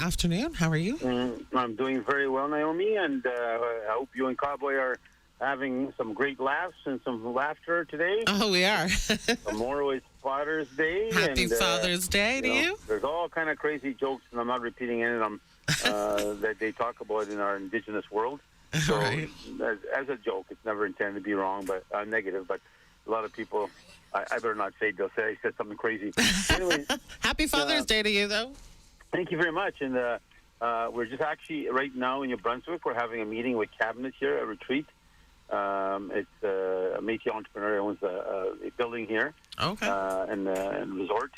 Afternoon. How are you? I'm doing very well, Naomi, and I hope you and Cowboy are having some great laughs and some laughter today. Oh, we are. Tomorrow is Father's Day, Happy and Father's Day to you. there's all kind of crazy jokes, and I'm not repeating any of them that they talk about in our Indigenous world. So, Right. as a joke, it's never intended to be wrong, but negative. But a lot of people, I better not say. They'll say I said something crazy. Anyway, Happy Father's Day to you, though. thank you very much. And we're just actually right now in New Brunswick. We're having a meeting with Cabinet here, a retreat. It's a Métis entrepreneur who owns a building here Okay. and resort.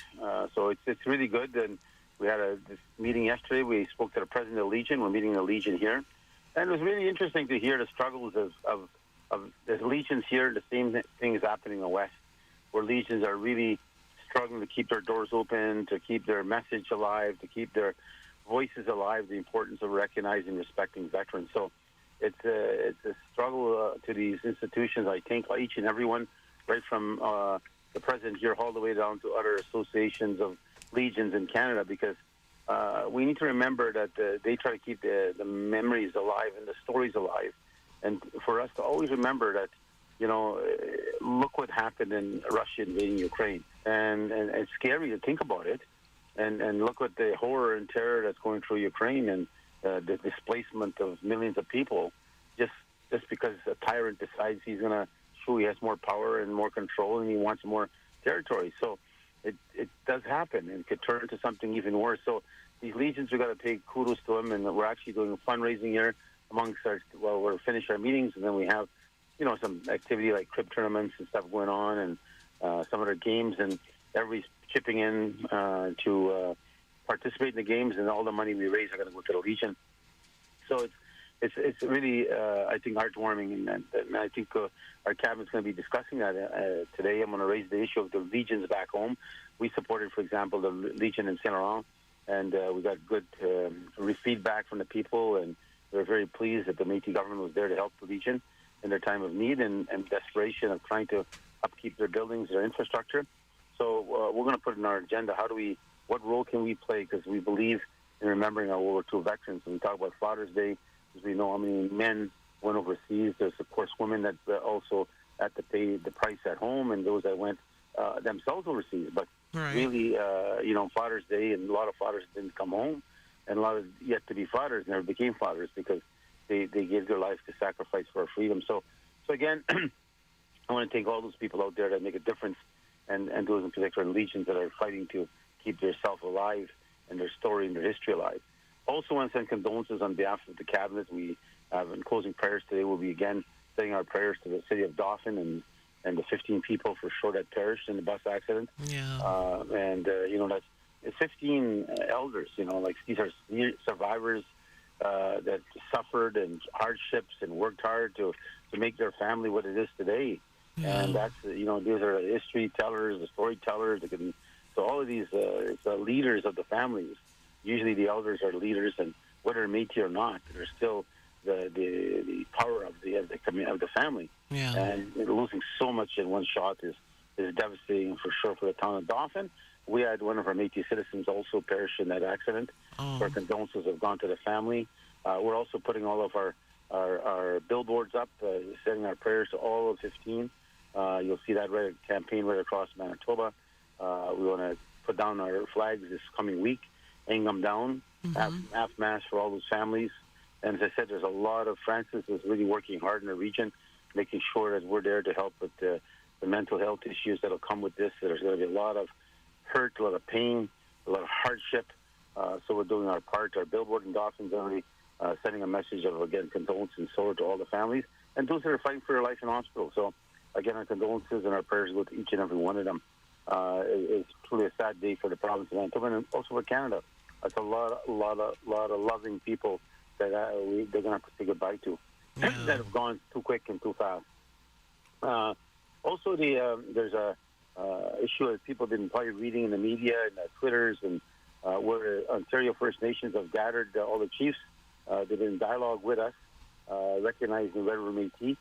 So it's really good. And we had this meeting yesterday. We spoke to the president of the Legion. We're meeting the Legion here. And it was really interesting to hear the struggles of the Legions here. The same thing is happening in the West, where Legions are really struggling to keep their doors open, to keep their message alive, to keep their voices alive, the importance of recognizing and respecting veterans. So it's a struggle to these institutions, I think, each and every one, right from the president here all the way down to other associations of legions in Canada, because we need to remember that they try to keep the memories alive and the stories alive. And for us to always remember that, look what happened in Russia invading Ukraine. And it's scary to think about it. And look at the horror and terror that's going through Ukraine and the displacement of millions of people just because a tyrant decides he's going to show he has more power and more control and he wants more territory. So it does happen and could turn into something even worse. So these legions, we've got to pay kudos to them, and we're actually doing a fundraising here amongst we're finished our meetings, and then we have, some activity like crib tournaments and stuff going on and some other games, and everybody's chipping in to participate in the games, and all the money we raise are going to go to the Legion. So it's really, I think, heartwarming, and I think our cabinet's going to be discussing that today. I'm going to raise the issue of the Legions back home. We supported, for example, the Legion in Chartrand, and we got good feedback from the people, and we're very pleased that the Métis government was there to help the Legion in their time of need and desperation of trying to upkeep their buildings, their infrastructure. So we're going to put in our agenda, what role can we play? Because we believe in remembering our World War II veterans. When we talk about Father's Day, because we know how many men went overseas. There's, of course, women that also had to pay the price at home, and those that went themselves overseas. But really, Father's Day, and a lot of fathers didn't come home, and a lot of yet to be fathers never became fathers because they gave their life to sacrifice for our freedom. So again, I want to thank all those people out there that make a difference, and those in particular legions that are fighting to keep their self alive and their story and their history alive. Also want to send condolences on behalf of the cabinet. We have in closing prayers today, we'll be again saying our prayers to the city of Dauphin and the 15 people for sure that perished in the bus accident. Yeah. That's it's 15 elders, these are survivors that suffered and hardships and worked hard to make their family what it is today. Yeah. And that's, these are the history tellers, the storytellers. So all of these leaders of the families, usually the elders are leaders, and whether Métis or not, they're still the power of the family. Yeah. And losing so much in one shot is devastating for sure for the town of Dauphin. We had one of our Métis citizens also perish in that accident. Oh. Our condolences have gone to the family. We're also putting all of our billboards up, sending our prayers to all of 15. You'll see that campaign right across Manitoba. We want to put down our flags this coming week, hang them down, half mass for all those families. And as I said, there's a lot of Francis is really working hard in the region, making sure that we're there to help with the mental health issues that'll come with this. There's going to be a lot of hurt, a lot of pain, a lot of hardship. So we're doing our part. Our billboard in Dawson's already sending a message of, again, condolences and sorrow to all the families and those that are fighting for their life in hospital. So, again, our condolences and our prayers go to each and every one of them. It's truly a sad day for the province of Manitoba and also for Canada. That's a lot of loving people that they're going to have to say goodbye to that have gone too quick and too fast. Also, there's a issue that people have been probably reading in the media and Twitters, and where Ontario First Nations have gathered all the chiefs. They've been in dialogue with us, recognizing Red River Métis,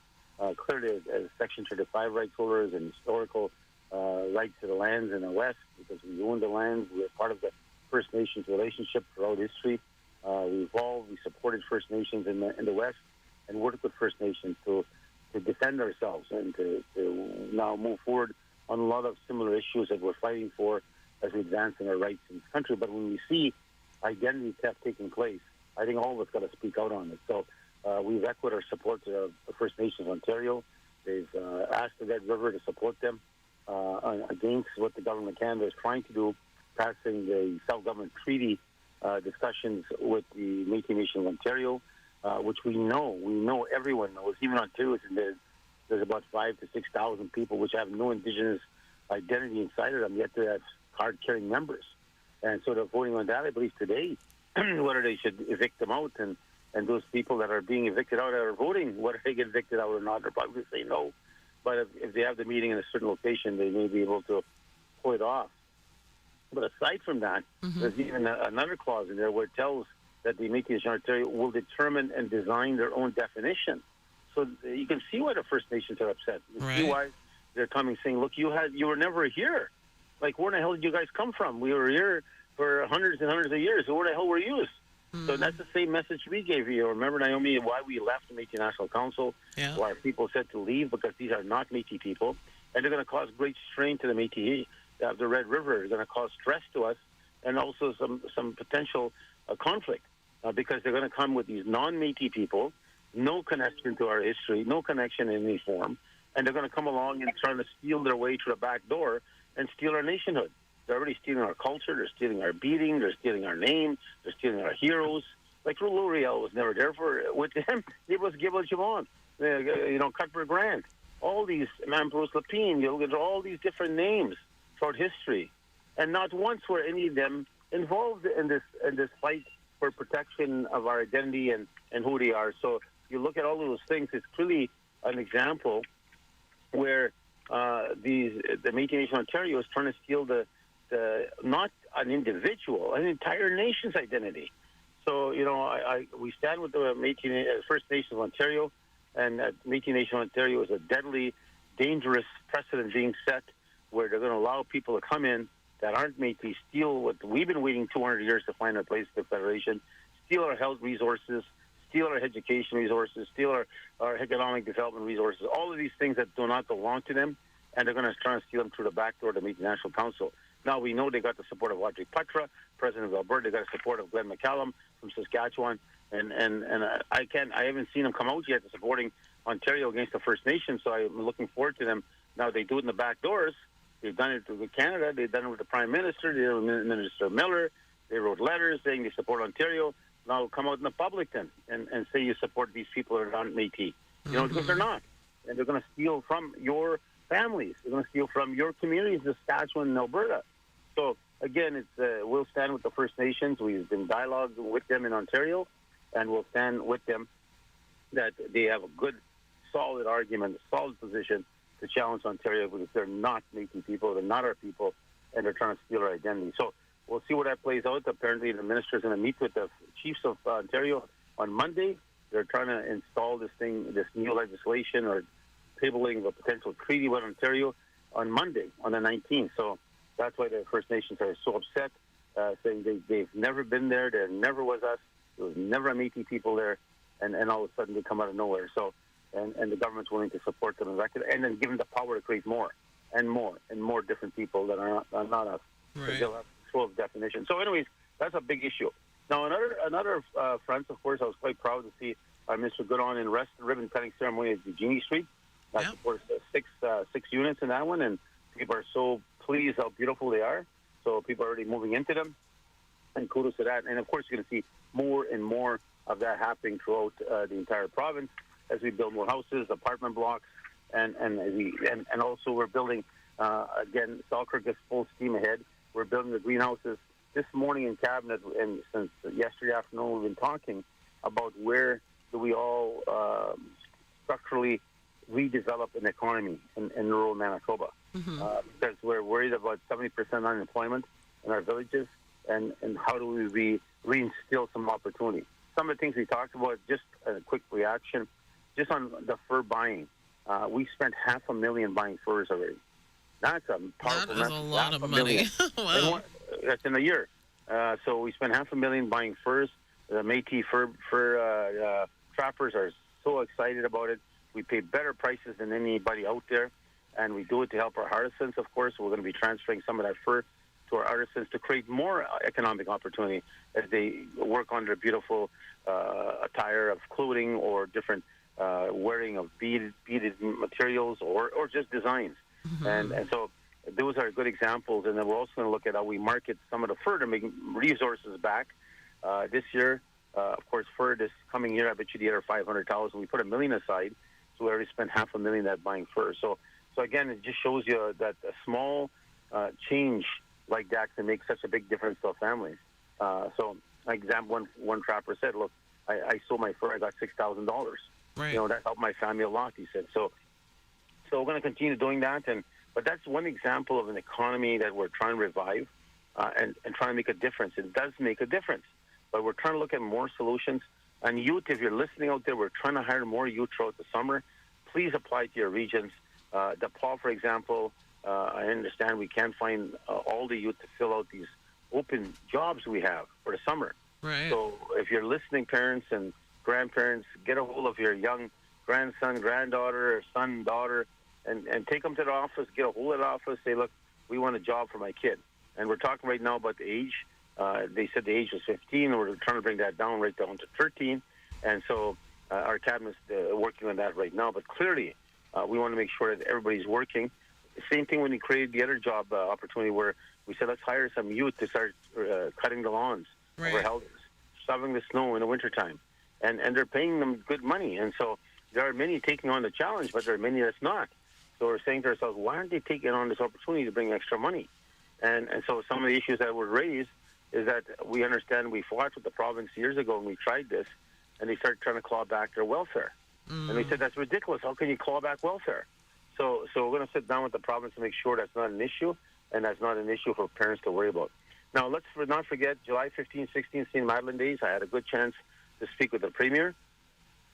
clearly as Section 35 rights holders and historical rights to the lands in the West, because we own the lands. We're part of the First Nations relationship throughout history. We evolved, we supported First Nations in the West and worked with First Nations to defend ourselves and to now move forward on a lot of similar issues that we're fighting for as we advance in our rights in this country. But when we see identity theft taking place, I think all of us got to speak out on it. So we've echoed our support to the First Nations of Ontario. They've asked the Red River to support them against what the government of Canada is trying to do, passing the self-government treaty discussions with the Métis Nation of Ontario, which we know everyone knows, even Ontario, there's about 5,000 to 6,000 people which have no Indigenous identity inside of them, yet they have card-carrying members. And so they're voting on that, I believe, today, whether they should evict them out. And those people that are being evicted out are voting, whether they get evicted out or not. They're probably going to say no. But if they have the meeting in a certain location, they may be able to pull it off. But aside from that, there's even another clause in there where it tells that the Métis Nation of Ontario will determine and design their own definition. So you can see why the First Nations are upset. You can see why they're coming saying, look, you were never here. Like, where the hell did you guys come from? We were here for hundreds and hundreds of years. So where the hell were you? So that's the same message we gave you. Remember, Naomi, why we left the Métis National Council, why people said to leave, because these are not Métis people, and they're going to cause great strain to the Métis of the Red River. They're going to cause stress to us and also some potential conflict because they're going to come with these non-Métis people, no connection to our history, no connection in any form, and they're going to come along and try to steal their way through the back door and steal our nationhood. They're already stealing our culture. They're stealing our beating. They're stealing our name. They're stealing our heroes. Like L'Oreal was never there with them. It was Gilbert Gimon, Cuthbert Grant, all these Ambrose Lapine. You look at all these different names throughout history, and not once were any of them involved in this fight for protection of our identity and who they are. So you look at all of those things. It's clearly an example where the Métis Nation of Ontario is trying to steal not an individual, an entire nation's identity. So, we stand with the First Nations of Ontario, and Métis Nation of Ontario is a deadly, dangerous precedent being set where they're going to allow people to come in that aren't Métis, steal what we've been waiting 200 years to find our place in the Federation, steal our health resources, steal our education resources, steal our economic development resources, all of these things that do not belong to them, and they're going to try and steal them through the back door to Métis National Council. Now, we know they got the support of Audrey Patra, President of Alberta. They got the support of Glenn McCallum from Saskatchewan. And I haven't seen them come out yet supporting Ontario against the First Nations, so I'm looking forward to them. Now, they do it in the back doors. They've done it with Canada. They've done it with the Prime Minister. They did it with Minister Miller. They wrote letters saying they support Ontario. Now, come out in the public then and say you support these people that are not Métis. Because they're not. And they're going to steal from your families. They're going to steal from your communities in Saskatchewan and Alberta. So, again, we'll stand with the First Nations. We've been dialoguing with them in Ontario, and we'll stand with them that they have a good, solid argument, a solid position to challenge Ontario because they're not Métis people, they're not our people, and they're trying to steal our identity. So we'll see where that plays out. Apparently, the minister is going to meet with the chiefs of Ontario on Monday. They're trying to install this new legislation or tabling of a potential treaty with Ontario on Monday, on the 19th. So that's why the First Nations are so upset, saying they've never been there. There never was us. There was never a Métis people there. And all of a sudden they come out of nowhere. So, and the government's willing to support them and then give them the power to create more and more different people that are not us. Right. They'll have control of definition. So anyways, that's a big issue. Now, another front, of course, I was quite proud to see Mr. Goodon in ribbon cutting ceremony at Eugenie Street. Of course, six units in that one, and people are so pleased how beautiful they are. So people are already moving into them, and kudos to that. And of course, you're going to see more and more of that happening throughout the entire province as we build more houses, apartment blocks, and also we're building again. Selkirk is full steam ahead. We're building the greenhouses. This morning in cabinet, and since yesterday afternoon, we've been talking about where do we all structurally redevelop an economy in rural Manitoba, because we're worried about 70% unemployment in our villages, and how do we reinstill some opportunity. Some of the things we talked about, just a quick reaction, just on the fur buying. We spent $500,000 buying furs already. That's a powerful That is a lot of money. Wow. That's in a year. So we spent $500,000 buying furs. The Métis fur trappers are so excited about it. We pay better prices than anybody out there, and we do it to help our artisans, of course. We're going to be transferring some of that fur to our artisans to create more economic opportunity as they work on their beautiful attire of clothing or different wearing of beaded materials or just designs. Mm-hmm. And so those are good examples. And then we're also going to look at how we market some of the fur to make resources back. This year, of course, fur this coming year, I bet you the other $500,000. We put $1 million aside, so we already spent $500,000 that buying fur. So again, it just shows you that a small change like that can make such a big difference to families. So, example, one trapper said, "Look, I sold my fur. I got $6,000. Right. That helped my family a lot." He said. So we're going to continue doing that. But that's one example of an economy that we're trying to revive and trying to make a difference. It does make a difference, but we're trying to look at more solutions. And youth, if you're listening out there, we're trying to hire more youth throughout the summer. Please apply to your regions. DePaul, for example, I understand we can't find all the youth to fill out these open jobs we have for the summer. Right. So if you're listening, parents and grandparents, get a hold of your young grandson, granddaughter, or son, daughter, and take them to the office, get a hold of the office, say, "Look, we want a job for my kid." And we're talking right now about the age. They said the age was 15, and we're trying to bring that down right down to 13. And so our cabinet's working on that right now. But clearly, we want to make sure that everybody's working. Same thing when we created the other job opportunity where we said, let's hire some youth to start cutting the lawns of our houses, shoveling the snow in the wintertime. And they're paying them good money. And so there are many taking on the challenge, but there are many that's not. So we're saying to ourselves, why aren't they taking on this opportunity to bring extra money? And so some of the issues that were raised is that we understand we fought with the province years ago and we tried this, and they started trying to claw back their welfare. And we said, that's ridiculous. How can you claw back welfare? So we're going to sit down with the province to make sure that's not an issue, and that's not an issue for parents to worry about. Now, let's not forget July 15, 16, St. Madeleine Days. I had a good chance to speak with the Premier.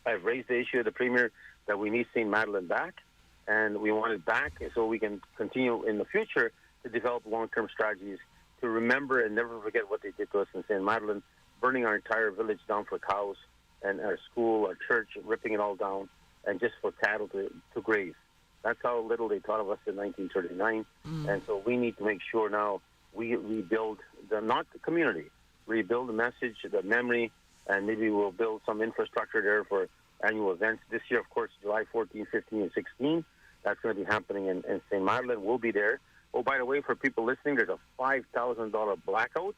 I've raised the issue of the Premier that we need St. Madeleine back, and we want it back so we can continue in the future to develop long-term strategies to remember and never forget what they did to us in St. Madeleine, burning our entire village down for cows and our school, our church, ripping it all down, and just for cattle to graze. That's how little they thought of us in 1939. And so we need to make sure now we rebuild, not the community, rebuild the message, the memory, and maybe we'll build some infrastructure there for annual events. This year, of course, July 14, 15, and 16, that's going to be happening in St. Madeleine. We'll be there. Oh, by the way, for people listening, there's a $5,000 blackout.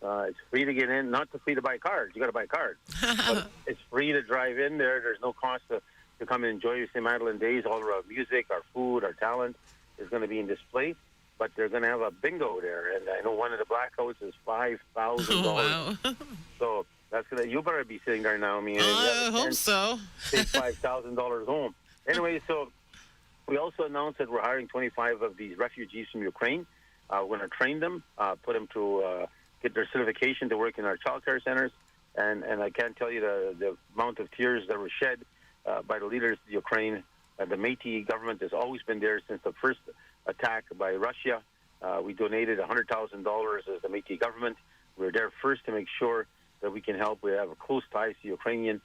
It's free to get in, not free to buy cards. You got to buy cards. But it's free to drive in there. There's no cost to come and enjoy your St. Madeleine Days. All of our music, our food, our talent is going to be in display. But they're going to have a bingo there. And I know one of the blackouts is $5,000. Oh, wow. So that's going to, you better be sitting there, Naomi. I hope so. Take $5,000 home. Anyway, so we also announced that we're hiring 25 of these refugees from Ukraine. We're going to train them, put them to get their certification to work in our child care centers. And I can't tell you the amount of tears that were shed by the leaders of Ukraine. The Métis government has always been there since the first attack by Russia. We donated $100,000 as the Métis government. We were there first to make sure that we can help. We have close ties to Ukrainian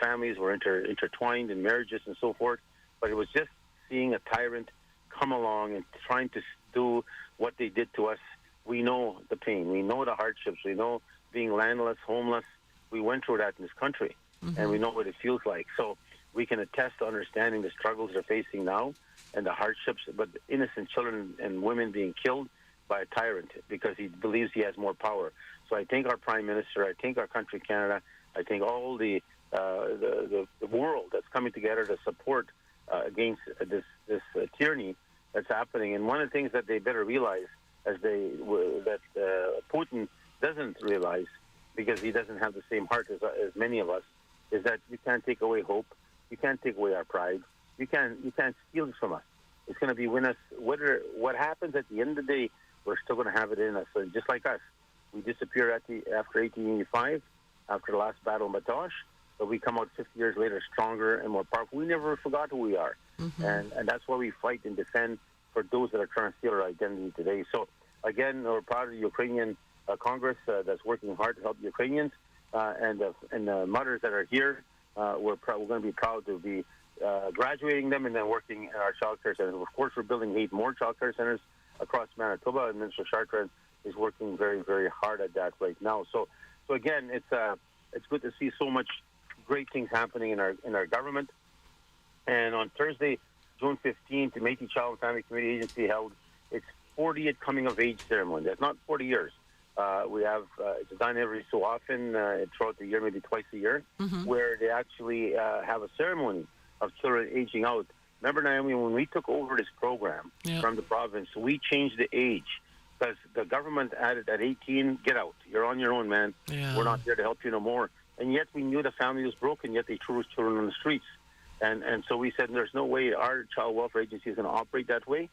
families. We're intertwined in marriages and so forth. But it was just seeing a tyrant come along and trying to do what they did to us. We know the pain. We know the hardships. We know being landless, homeless. We went through that in this country, and we know what it feels like. So we can attest to understanding the struggles they're facing now and the hardships, but innocent children and women being killed by a tyrant because he believes he has more power. So I thank our Prime Minister, I thank our country, Canada, I thank all the world that's coming together to support against this tyranny that's happening. And one of the things that they better realize, that Putin doesn't realize, because he doesn't have the same heart as many of us, is that you can't take away hope, you can't take away our pride, you can't steal it from us. It's going to be with us. What happens at the end of the day, we're still going to have it in us. So just like us, we disappear after 1885, after the last battle in Batoche, but we come out 50 years later stronger and more powerful. We never forgot who we are. And that's why we fight and defend for those that are trying to steal our identity today. So, again, we're proud of the Ukrainian Congress that's working hard to help Ukrainians, and the mothers that are here. We're going to be proud to be graduating them and then working in our child care centers. Of course, we're building 8 more child care centers across Manitoba, and Minister Chartrand is working very, very hard at that right now. So again, it's good to see so much great things happening in our government. And on Thursday, June 15th, the Métis Child and Family Community Agency held its 40th coming of age ceremony. That's not 40 years. We have it's done every so often throughout the year, maybe twice a year, where they actually have a ceremony of children aging out. Remember, Naomi, when we took over this program from the province, we changed the age because the government added at 18, get out. You're on your own, man. Yeah. We're not there to help you no more. And yet we knew the family was broken, yet they threw children on the streets. And so we said there's no way our child welfare agency is going to operate that way.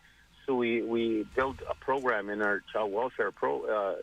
So we built a program in our child welfare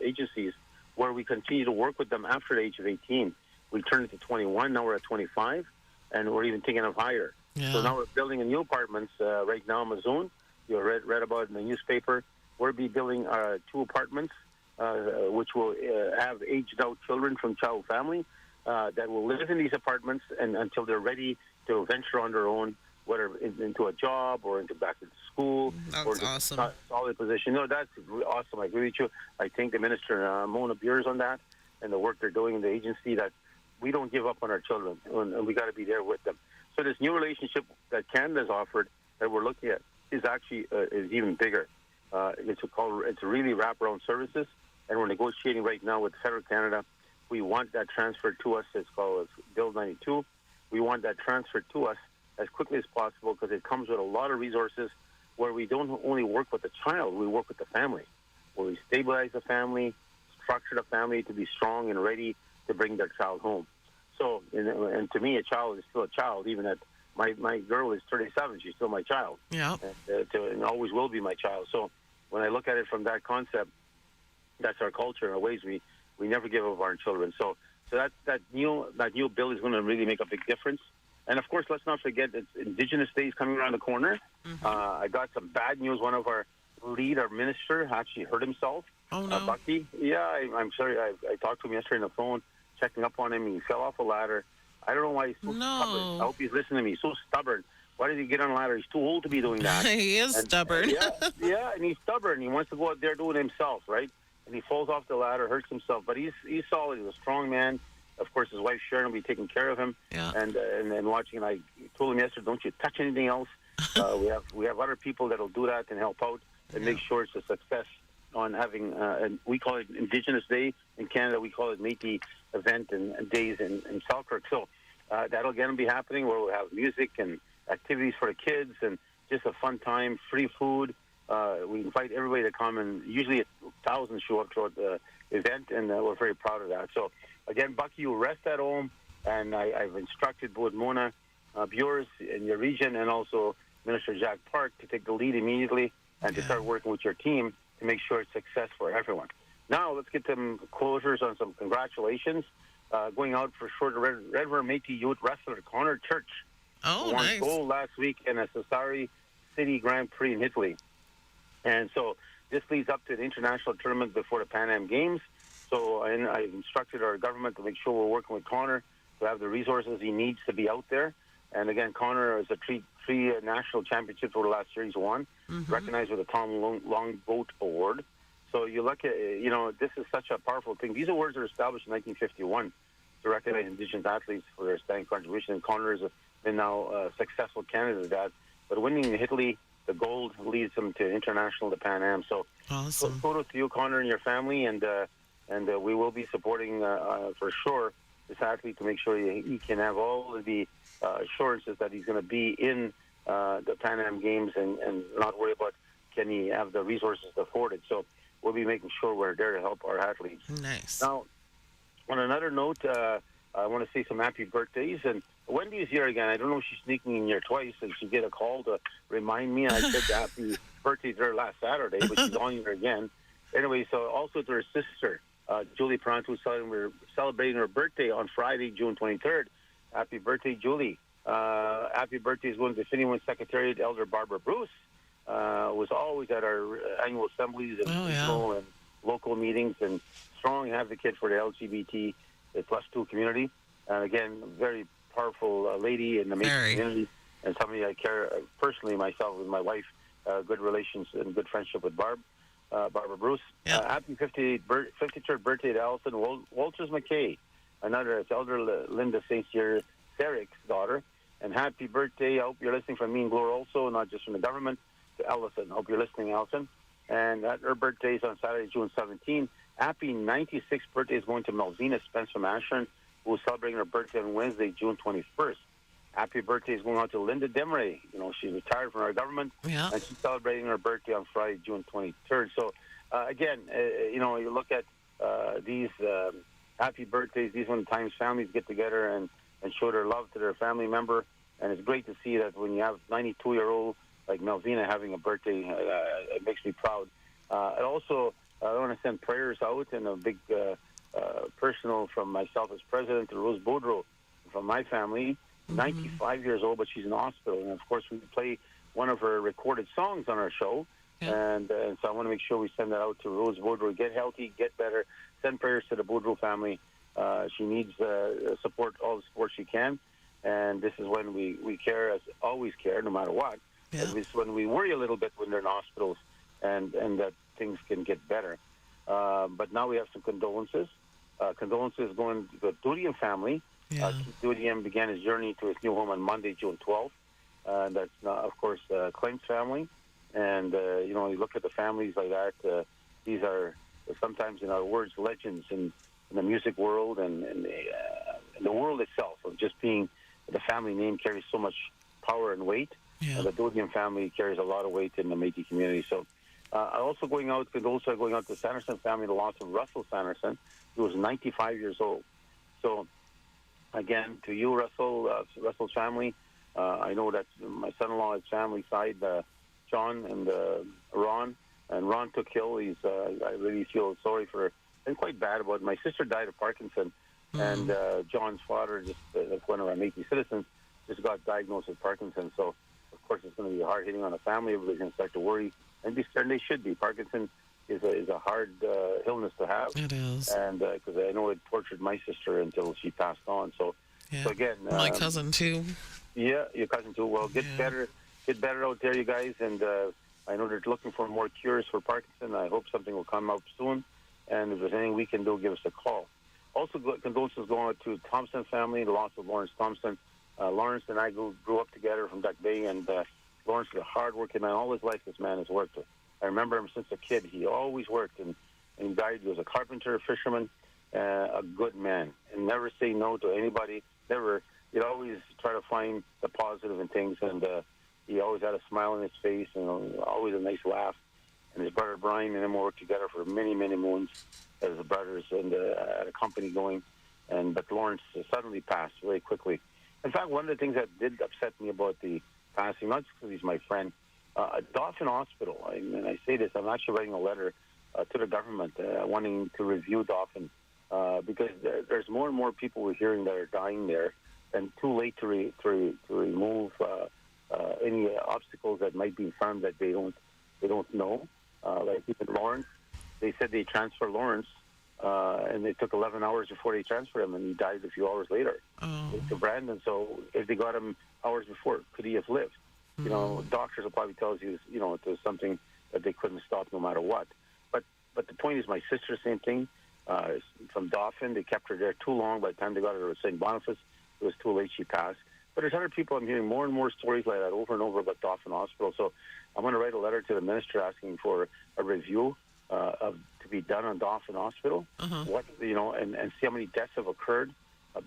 agencies where we continue to work with them after the age of 18. We turned it to 21, now we're at 25, and we're even thinking of higher. Yeah. So now we're building a new apartments right now in Mazoon. You read about it in the newspaper. We'll be building 2 apartments, which will have aged-out children from child family that will live in these apartments and until they're ready to venture on their own, whether into a job or into back into school. That's or awesome. A solid position. No, that's awesome. I agree with you. I thank the Minister, Mona Beers, on that and the work they're doing in the agency, that we don't give up on our children, and we got to be there with them. So this new relationship that Canada's offered that we're looking at is actually is even bigger. It's really wraparound services, and we're negotiating right now with Federal Canada. We want that transferred to us. It's called Bill 92. We want that transferred to us as quickly as possible because it comes with a lot of resources where we don't only work with the child, we work with the family, where we stabilize the family, structure the family to be strong and ready to bring their child home. So, and to me, a child is still a child, even at my girl is 37, she's still my child. Yeah. And always will be my child. So when I look at it from that concept, that's our culture and our ways. We never give up our children. So that new bill is going to really make a big difference. And of course, let's not forget it's Indigenous Day is coming around the corner. I got some bad news. One of our minister actually hurt himself. Oh no, Bucky. Yeah, I'm sorry. I talked to him yesterday on the phone, checking up on him. He fell off a ladder. I don't know why he's so stubborn. I hope he's listening to me. He's so stubborn. Why did he get on a ladder? He's too old to be doing that. He is stubborn. Yeah, and he's stubborn. He wants to go out there doing it himself, right? And he falls off the ladder, hurts himself. But he's solid. He's a strong man. Of course, his wife Sharon will be taking care of him. Yeah. And watching. And I told him yesterday, don't you touch anything else. We have other people that'll do that and help out and make sure it's a success on having. And we call it Indigenous Day in Canada. We call it Métis event and days in Selkirk. So that'll again be happening where we'll have music and activities for the kids and just a fun time, free food. We invite everybody to come, and usually thousands show up throughout the event, and we're very proud of that. So again, Bucky, you rest at home, and I've instructed both Mona Bures in your region and also Minister Jack Park to take the lead immediately and to start working with your team to make sure it's success for everyone. Now let's get some closures on some congratulations. Going out for short, Red River Métis youth wrestler Connor Church won nice. gold last week in a Sassari City Grand Prix in Italy. And so this leads up to the international tournament before the Pan Am Games. So I instructed our government to make sure we're working with Connor to have the resources he needs to be out there. And again, Connor is a three national championships over the last year he's won, recognized with the Tom Longboat Award. So you look at, this is such a powerful thing. These awards are established in 1951 to recognize Indigenous athletes for their standing contribution. And Connor has been now a successful candidate at that. But winning in Italy, the gold leads him to international, the Pan Am. So awesome. Kudos to you, Connor, and your family, and we will be supporting for sure this athlete to make sure he can have all of the assurances that he's going to be in the Pan Am Games and not worry about can he have the resources to afford it. So we'll be making sure we're there to help our athletes. Nice. Now, on another note, I want to say some happy birthdays. And Wendy is here again. I don't know if she's sneaking in here twice, and she get a call to remind me. I said happy birthday to her last Saturday, but she's on here again. Anyway, so also to her sister, Julie Pranto, we're celebrating her birthday on Friday, June 23rd. Happy birthday, Julie. Happy birthday is going to Finnewan Secretariat Elder Barbara Bruce. Was always at our annual assemblies and local meetings, and strong advocate for the LGBT plus 2 community. And again, very powerful lady in the Métis community, and somebody I care personally myself with my wife, good relations and good friendship with Barbara Bruce. Yep. Happy 53rd birthday to Alison Walters McKay, another, it's Elder Linda St. Cyr Seric's daughter. And happy birthday, I hope you're listening from me and Gloria also, not just from the government, to Ellison. I hope you're listening, Ellison. And her birthday is on Saturday, June 17. Happy 96th birthday is going to Melvina Spence from Ashland, who is celebrating her birthday on Wednesday, June 21st. Happy birthday is going out to Linda Demeray. You know, she's retired from our government, and she's celebrating her birthday on Friday, June 23rd. So, again, you know, you look at these happy birthdays. These are the times families get together and show their love to their family member. And it's great to see that when you have 92-year-old like Melvina having a birthday, it makes me proud. And also, I want to send prayers out and a big personal from myself as president to Rose Boudreau from my family. 95 years old, but she's in the hospital. And, of course, we play one of her recorded songs on our show. And so I want to make sure we send that out to Rose Boudreau. Get healthy, get better. Send prayers to the Boudreau family. She needs support, all the support she can. And this is when we care, as always care, no matter what. It's when we worry a little bit when they're in hospitals and that things can get better. But now we have some condolences. Condolences going to the Dudian family. Keith Dudian began his journey to his new home on Monday, June 12th. That's, of course, Clint's family. And, you know, you look at the families like that. These are sometimes, in our words, legends in the music world and in the world itself of just being the family name carries so much power and weight. The Dudian family carries a lot of weight in the Métis community. So also going out to the Sanderson family, the loss of Russell Sanderson, who was 95 years old. So, again, to you, Russell's family, I know that my son-in-law, his family side, John and Ron, and Ron took Hill. I really feel sorry for her. And quite bad about it. My sister died of Parkinson, and John's father, that's one of our Métis citizens, just got diagnosed with Parkinson. So, of course, it's going to be hard hitting on the family. Everybody's going to start to worry and be scared. They should be. Parkinson is a hard illness to have. It is. And because I know it tortured my sister until she passed on. So again, my cousin too. Yeah, your cousin too. Well, get better out there, you guys. And I know they're looking for more cures for Parkinson. I hope something will come up soon. And if there's anything we can do, give us a call. Also, condolences going out to Thompson family, the loss of Lawrence Thompson. Lawrence and I grew up together from Duck Bay, and Lawrence is a hard-working man. All his life, this man has worked. I remember him since a kid. He always worked, and he died. He was a carpenter, a fisherman, a good man, and never say no to anybody. Never. He'd always try to find the positive in things, and he always had a smile on his face and always a nice laugh. And his brother Brian and him worked together for many, many moons as brothers and had a company going. But Lawrence suddenly passed very quickly. In fact, one of the things that did upset me about the passing, not just because he's my friend, Dauphin Hospital, and I say this, I'm actually writing a letter to the government wanting to review Dauphin because there's more and more people we're hearing that are dying there, and too late to remove any obstacles that might be in front that they don't know. Like even Lawrence, they said they transferred Lawrence, and it took 11 hours before they transferred him, and he died a few hours later to Brandon. So if they got him hours before, could he have lived? You know, doctors will probably tell you, you know, it was something that they couldn't stop no matter what. But the point is, my sister, same thing. From Dauphin, they kept her there too long. By the time they got her to St. Boniface, it was too late. She passed. But there's other people. I'm hearing more and more stories like that over and over about Dauphin Hospital. So I'm going to write a letter to the minister asking for a review to be done on Dauphin Hospital. What and see how many deaths have occurred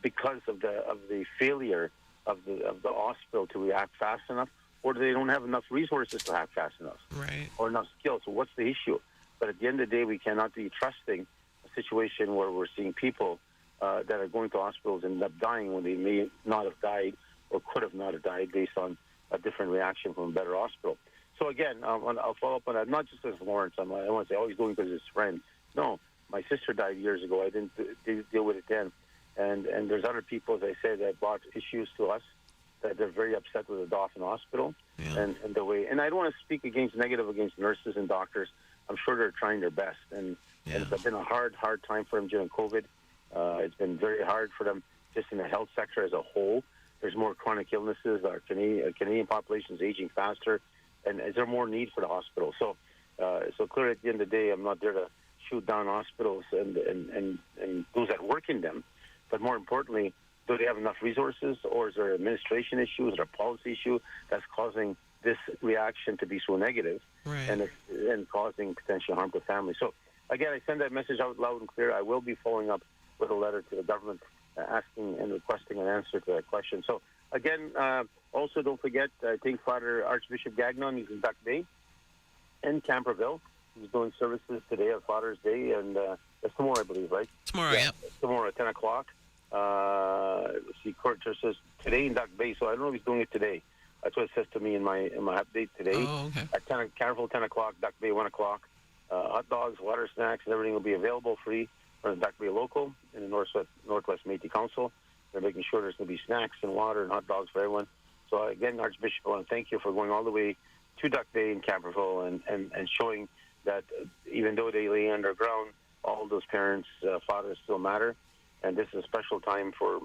because of the failure of the hospital to react fast enough, or they don't have enough resources to act fast enough, right, or enough skills. So what's the issue? But at the end of the day, we cannot be trusting a situation where we're seeing people that are going to hospitals and end up dying when they may not have died or could have not have died based on a different reaction from a better hospital. So again, I'll follow up on that, not just as Lawrence. I want to say, he's doing because his friend. No, my sister died years ago. I didn't deal with it then. And there's other people, as I said, that brought issues to us that they're very upset with the Dauphin Hospital and the way. And I don't want to speak negative against nurses and doctors. I'm sure they're trying their best. And it's been a hard time for them during COVID. It's been very hard for them just in the health sector as a whole. There's more chronic illnesses. Our Canadian population is aging faster, and is there more need for the hospital? So clearly, at the end of the day, I'm not there to shoot down hospitals and those that work in them, but more importantly, do they have enough resources, or is there an administration issue, is there a policy issue that's causing this reaction to be so negative, and causing potential harm to families? So again, I send that message out loud and clear. I will be following up with a letter to the government asking and requesting an answer to that question. So again, also don't forget, I think Father Archbishop Gagnon is in Duck Bay and Camperville. He's doing services today on Father's Day, and that's tomorrow, I believe, right? Tomorrow, yeah. Tomorrow at 10 o'clock. See, Court says today in Duck Bay, so I don't know if he's doing it today. That's what it says to me in my update today. Oh, okay. At Camperville, 10 o'clock, Duck Bay, 1 o'clock. Hot dogs, water, snacks, and everything will be available free from the Duck Bay local in the Northwest Métis Council. They're making sure there's going to be snacks and water and hot dogs for everyone. So again, Archbishop, I want to thank you for going all the way to Duck Bay in Camperville and showing that even though they lay underground, all those parents, fathers still matter. And this is a special time for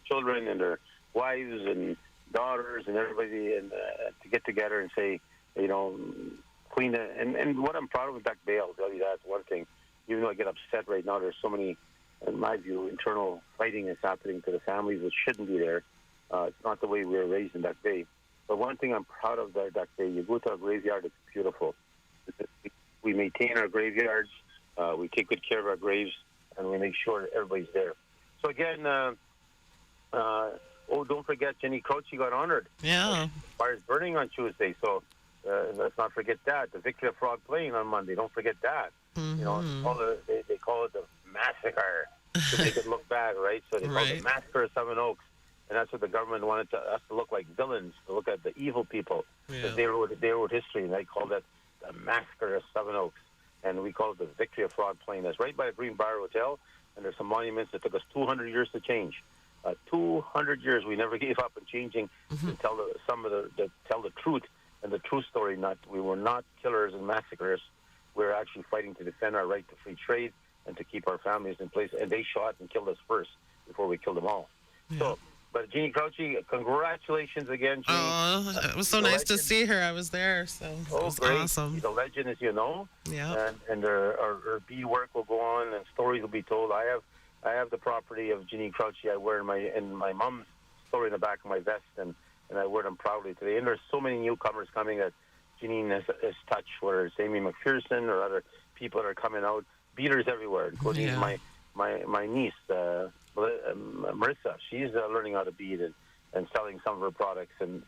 children and their wives and daughters and everybody to get together and say, clean it. And what I'm proud of with Duck Bay, I'll tell you that's one thing. Even though I get upset right now, there's so many, in my view, internal fighting that's happening to the families which shouldn't be there. It's not the way we were raised in Duck Bay. But one thing I'm proud of there, Duck Bay, you go to our graveyard, it's beautiful. We maintain our graveyards, we take good care of our graves, and we make sure that everybody's there. So again, don't forget, Jenny Crouchy got honored. Yeah. Fires burning on Tuesday, so let's not forget that. The Victory of Frog playing on Monday, don't forget that. Mm-hmm. They call it the massacre to make it look bad, right? So they call it the massacre of Seven Oaks, and that's what the government wanted us to look like villains, to look at the evil people. Because they wrote history, and they called it the massacre of Seven Oaks, and we call it the Victory of Frog Plain. That's right by the Green Bar Hotel, and there's some monuments that took us 200 years to change. 200 years we never gave up on changing to tell the truth and the true story. We were not killers and massacres. We're actually fighting to defend our right to free trade and to keep our families in place. And they shot and killed us first before we killed them all. Yeah. So, but Jeannie Crouchy, congratulations again, Jeannie. Oh, it was so nice to see her. I was there, so it was great. Awesome. She's a legend, as you know. Yeah. And her bead work will go on, and stories will be told. I have the property of Jeannie Crouchy. I wear in my mom's story in the back of my vest, and I wear them proudly today. And there's so many newcomers coming that Janine has touched, whether it's Amy McPherson or other people that are coming out. Beaters everywhere, including my niece, Marissa. She's learning how to bead and selling some of her products and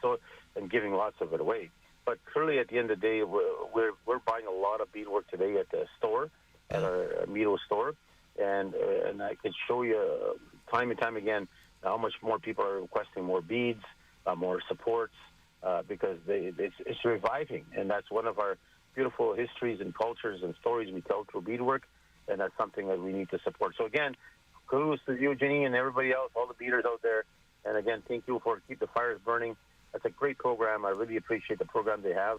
giving lots of it away. But clearly, at the end of the day, we're buying a lot of beadwork today at the store, at our Meadow store, and I could show you time and time again how much more people are requesting more beads, more supports, because it's reviving, and that's one of our beautiful histories and cultures and stories we tell through beadwork, and that's something that we need to support. So again, kudos to you, Jenny, and everybody else, all the beaders out there, and again, thank you for Keep the Fires Burning. That's a great program. I really appreciate the program they have,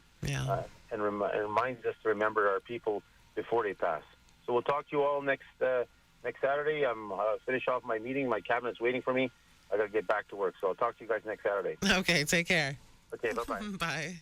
and reminds us to remember our people before they pass. So we'll talk to you all next Saturday. I'm finish off my meeting. My cabinet's waiting for me. I got to get back to work, so I'll talk to you guys next Saturday. Okay, take care. Okay, bye-bye. Bye.